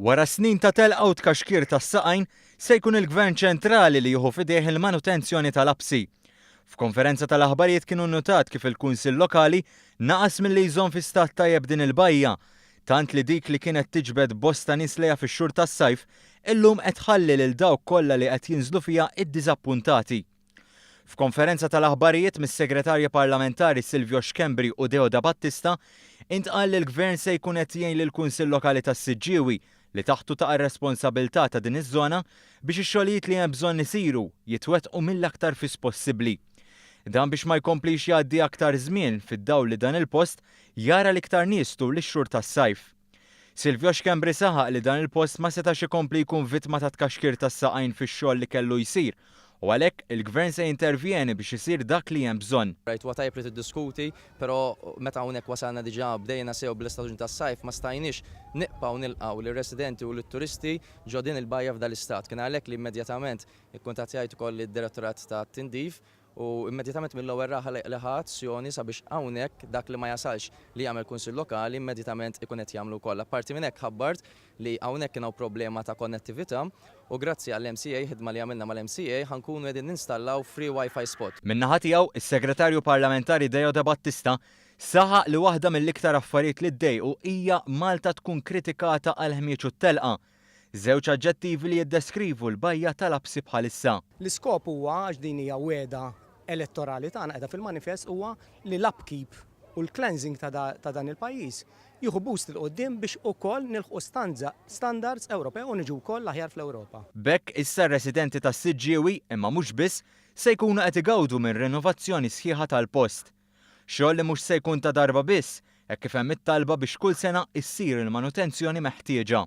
Wara snin ta' telqa u tkaxkir tas-saqajn se jkun il-Gvern ċentrali li jieħu fidejh il-manutenzjoni tal-absi. F'konferenza tal-aħbarijiet kienu notat kif il-Kunsill Lokali naqas milli jżomm fi stat tajjeb din il-bajja, tant li dik li kienet tiġbed bosta nies lejha fix-xhur tas-sajf illum qed tħalli lil dawk kollha li qed jinżlu fiha iddiżappuntati. F'konferenza tal-aħbarijiet mis-Segretarja Parlamentari Silvio Xkembri u Deoda Battista intqal li l-Gvern se jkun qed jgħin lill-Kunsill Lokali tas-Siġġiewi li taħtu taqa' r-responsabilità ta' din iż-żona biex ix-xogħlijiet li hemm bżonn isiru jitwettqu mill-aktar fis possibbli. Dan biex ma jkomplix jgħaddi aktar żmien fid-dawl li dan il-post jara l-iktar nies tul ix-xhur tas-sajf. Silvio Xkembri saħaq li dan il-post ma setax ikompli jkun vittma ta' tkaxkir tas-saqajn fix-xogħol li kellu jsir, u għalhekk il-Gvern se jintervjeni biex isir dak li hemm bżonn. Rajt huwa tajjeb li tiddiskuti, però meta hawnhekk wasalna diġà bdejna sew bl-istaġun tas-sajf ma stajniex niqpaw nilqgħu lir-residenti u lit-turisti ġo din il-bajja f'dal-istat. Kien għalhekk li immedjatament ikkuntattjajt ukoll id-Direttorat tat-Tindif u immedjatament mill-ewwel raħa leħa azzjoni sabiex hawnhekk dak li ma jasalx li jagħmel Kunsill Lokali immedjatament ikun qed jagħmlu wkoll. Apparti minn hekk ħabbart li hawnhekk kien hawn problema ta' konnettività u grazzi għall-MCA ħidma li għamilna mal-MCA ħankunu qegħdin ninstallaw free Wi-Fi spot. Min-naħa tiegħu is-Segretarju Parlamentari Deoda Battista saħaq li waħda mill-iktar affarijiet li ddejqu hija Malta tkun kritikata għal ħmieġ u t-telqa. Żewġ aġġettivi li jiddeskrivu l-bajja tal-absi bħalissa. L-iskop huwa għax din hija wiegħda elettorali tagħna qiegħda fil-manifest huwa li l-upkeep u l-cleansing ta' dan il-pajjiż jieħu boost il qudiem biex ukoll nilħqu standards Ewropew u niġu wkoll aħjar fl-Ewropa. Bekk issa r-residenti tas-Siġġiewi imma mhux biss se jkunu qed igawdu minn rinnovazzjoni sħiħa tal-post. Xogħol li mhux se jkun ta' darba biss, hekk kif hemm it-talba biex kull sena issir il-manutenzjoni meħtieġa.